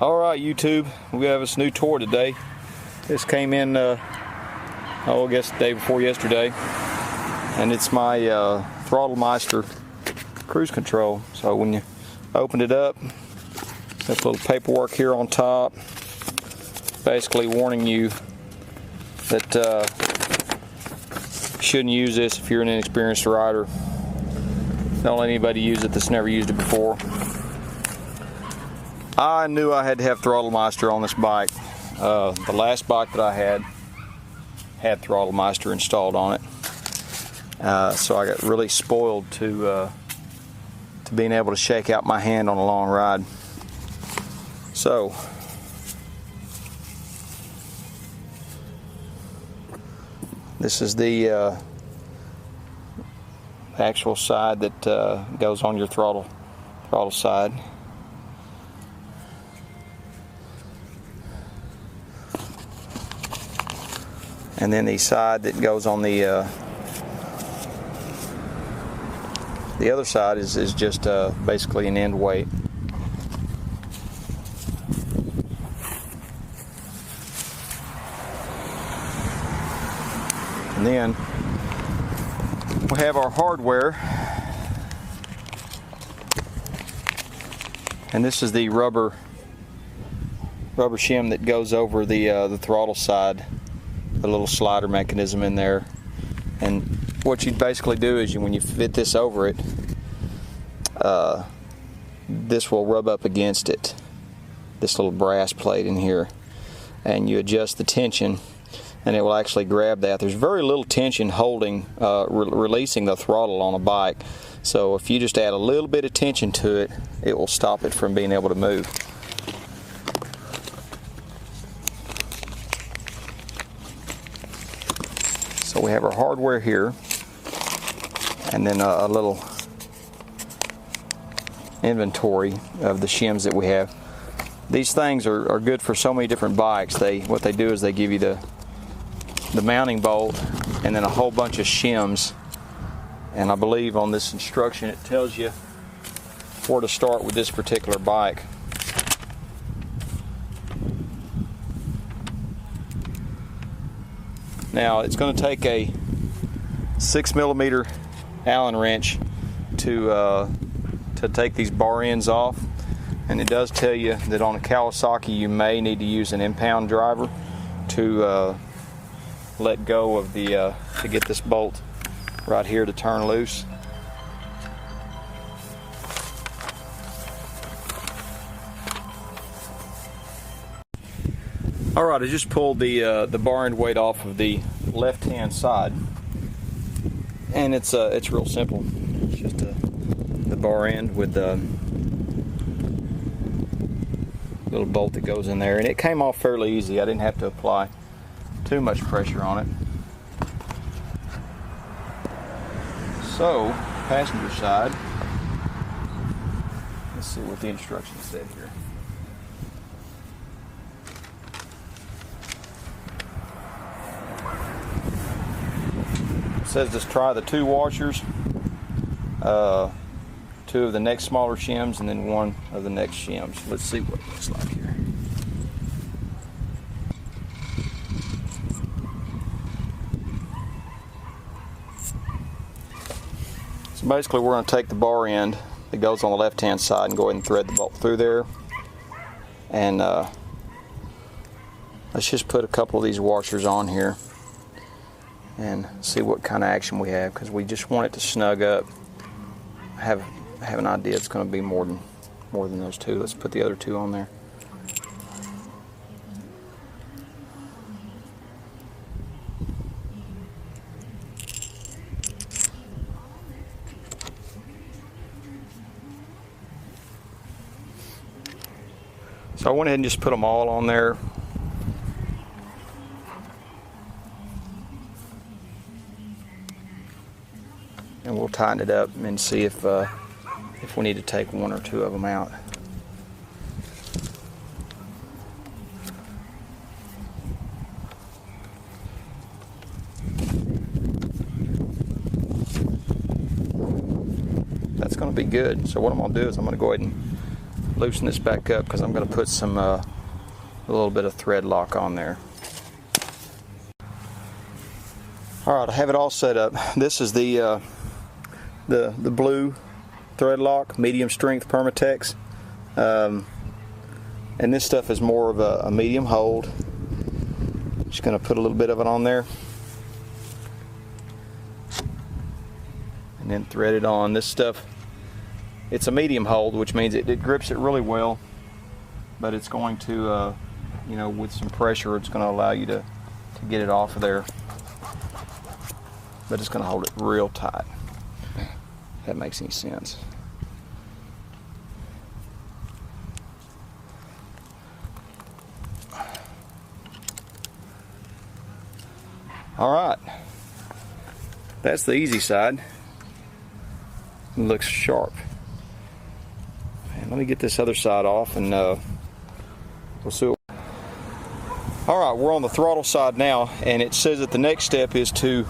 Alright YouTube, we have this new toy today. This came in, I guess the day before yesterday. And it's my Throttlemeister cruise control. So when you open it up, there's a little paperwork here on top, basically warning you that you shouldn't use this if you're an inexperienced rider. Don't let anybody use it that's never used it before. I knew I had to have Throttlemeister on this bike. The last bike that I had Throttlemeister installed on it. So I got really spoiled to being able to shake out my hand on a long ride. So this is the actual side that goes on your throttle side. And then the side that goes on the other side is just basically an end weight. And then we have our hardware, and this is the rubber shim that goes over the throttle side. The little slider mechanism in there, and what you basically do is when you fit this over it, this will rub up against it, this little brass plate in here, and you adjust the tension and it will actually grab that. There's very little tension holding, releasing the throttle on a bike, so if you just add a little bit of tension to it, it will stop it from being able to move. So we have our hardware here, and then a little inventory of the shims that we have. These things are good for so many different bikes. What they do is they give you the mounting bolt and then a whole bunch of shims. And I believe on this instruction it tells you where to start with this particular bike. Now it's going to take a 6mm Allen wrench to take these bar ends off, and it does tell you that on a Kawasaki you may need to use an impound driver to let go of to get this bolt right here to turn loose. Alright, I just pulled the bar end weight off of the left-hand side, and it's real simple. It's just the bar end with the little bolt that goes in there, and it came off fairly easy. I didn't have to apply too much pressure on it. So, passenger side, let's see what the instructions said here. It says just try the 2 washers, 2 of the next smaller shims, and then 1 of the next shims. Let's see what it looks like here. So basically we're going to take the bar end that goes on the left hand side and go ahead and thread the bolt through there, and let's just put a couple of these washers on here and see what kind of action we have, because we just want it to snug up. I have an idea it's going to be more than those 2. Let's put the other 2 on there. So I went ahead and just put them all on there. And we'll tighten it up and see if we need to take 1 or 2 of them out. That's going to be good. So what I'm going to do is I'm going to go ahead and loosen this back up because I'm going to put some a little bit of thread lock on there. Alright, I have it all set up. This is the blue thread lock, medium strength Permatex. And this stuff is more of a medium hold. Just going to put a little bit of it on there. And then thread it on. This stuff, it's a medium hold, which means it grips it really well, but it's going to, you know, with some pressure, it's going to allow you to get it off of there. But it's going to hold it real tight. If that makes any sense. All right, that's the easy side. It looks sharp. And let me get this other side off, and we'll see. All right, we're on the throttle side now, and it says that the next step is to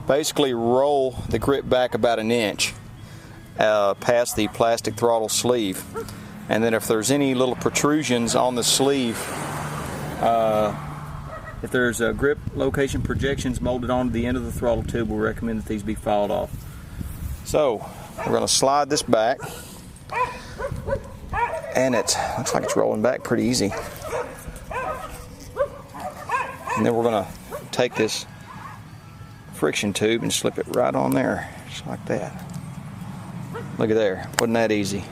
basically roll the grip back about an inch past the plastic throttle sleeve, and then if there's any little protrusions on the sleeve, if there's grip location projections molded onto the end of the throttle tube, we recommend that these be filed off. So we're going to slide this back, and it looks like it's rolling back pretty easy. And then we're going to take this friction tube and slip it right on there, just like that. Look at there, wasn't that easy?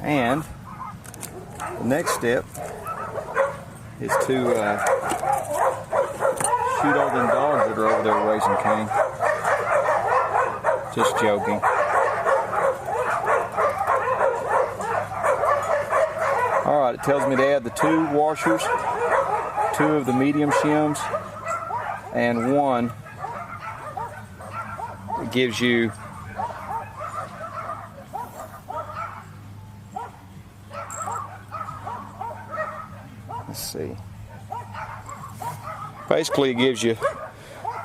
And the next step is to shoot all them dogs that are over there raising cane. Just joking. Alright, it tells me to add the 2 washers, 2 of the medium shims, and 1 that gives you basically it gives you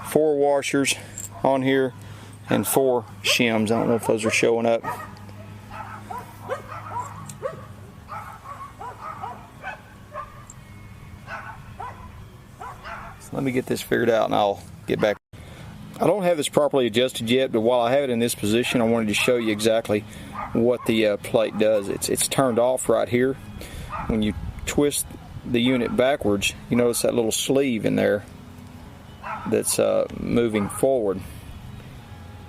4 washers on here and 4 shims. I don't know if those are showing up. So let me get this figured out and I'll get back. I don't have this properly adjusted yet, but while I have it in this position, I wanted to show you exactly what the plate does. It's turned off right here. When you twist the unit backwards, you notice that little sleeve in there that's moving forward.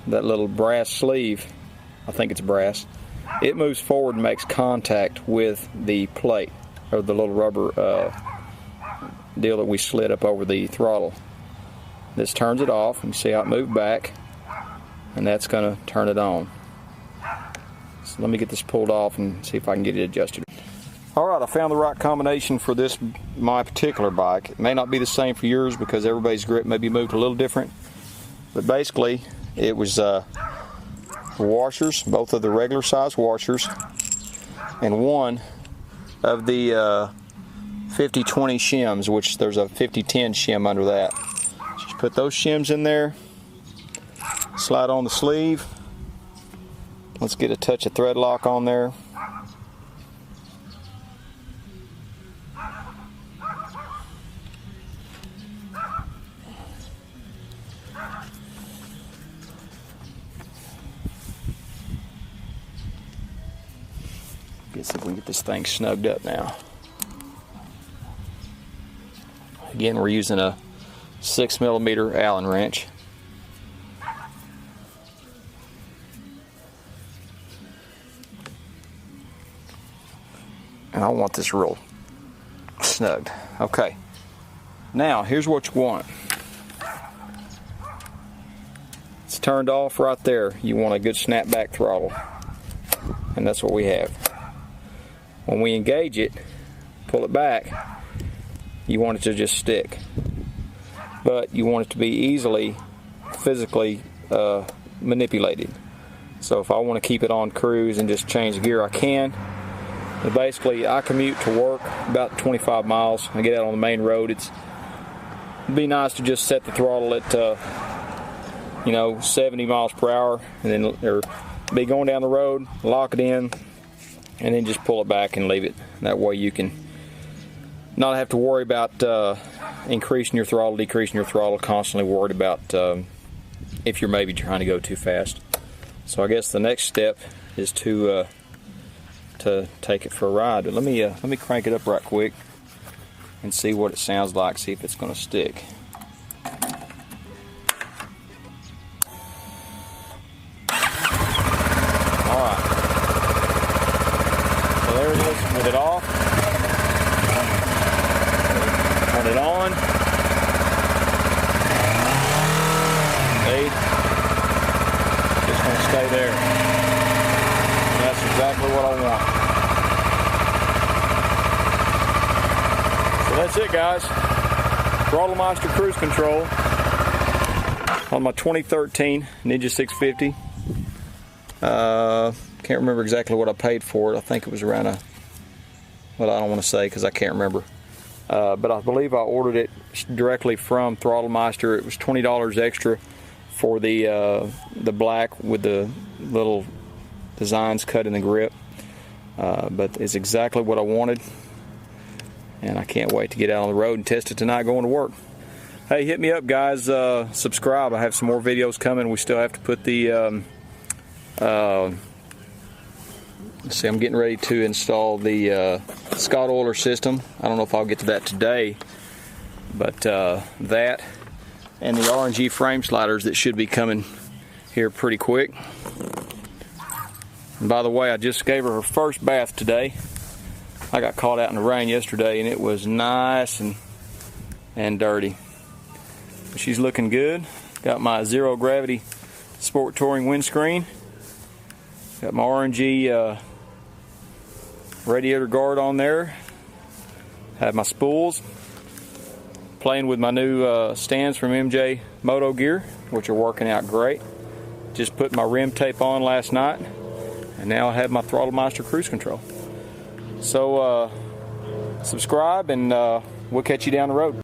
That little brass sleeve, I think it's brass, it moves forward and makes contact with the plate, or the little rubber deal that we slid up over the throttle. This turns it off, and you see how it moved back, and that's going to turn it on. So let me get this pulled off and see if I can get it adjusted. Alright, I found the right combination for this, my particular bike. It may not be the same for yours because everybody's grip may be moved a little different. But basically, it was washers, both of the regular size washers, and 1 of the 50-20 shims, which there's a 50-10 shim under that. Just put those shims in there, slide on the sleeve. Let's get a touch of thread lock on there. See if we can get this thing snugged up now. Again, we're using a 6mm Allen wrench. And I want this real snugged. Okay. Now, here's what you want. It's turned off right there. You want a good snapback throttle. And that's what we have. When we engage it, pull it back, you want it to just stick. But you want it to be easily, physically manipulated. So if I want to keep it on cruise and just change gear, I can. But basically, I commute to work about 25 miles. I get out on the main road. It'd be nice to just set the throttle at 70 miles per hour, and then or be going down the road, lock it in, and then just pull it back and leave it. That way you can not have to worry about increasing your throttle, decreasing your throttle, constantly worried about if you're maybe trying to go too fast. So I guess the next step is to take it for a ride. But let me crank it up right quick and see what it sounds like, see if it's going to stick. Alright, so there it is with it off. Turn it on. See? Just going to stay there. And that's exactly what I want. So that's it, guys. Throttlemeister Cruise Control on my 2013 Ninja 650. Can't remember exactly what I paid for it. I think it was around well, I don't want to say because I can't remember. But I believe I ordered it directly from Throttlemeister. It was $20 extra for the black with the little designs cut in the grip. But it's exactly what I wanted, and I can't wait to get out on the road and test it tonight going to work. Hey, hit me up, guys. Subscribe. I have some more videos coming. We still have to put the let's see, I'm getting ready to install the Scott oiler system. I don't know if I'll get to that today, but that and the RNG frame sliders that should be coming here pretty quick. And by the way, I just gave her first bath today. I got caught out in the rain yesterday and it was nice and dirty. But she's looking good. Got my zero gravity sport touring windscreen. Got my RNG radiator guard on there. Have my spools. Playing with my new stands from MJ Moto Gear, which are working out great. Just put my rim tape on last night, and now I have my Throttlemeister Cruise Control. So subscribe, and we'll catch you down the road.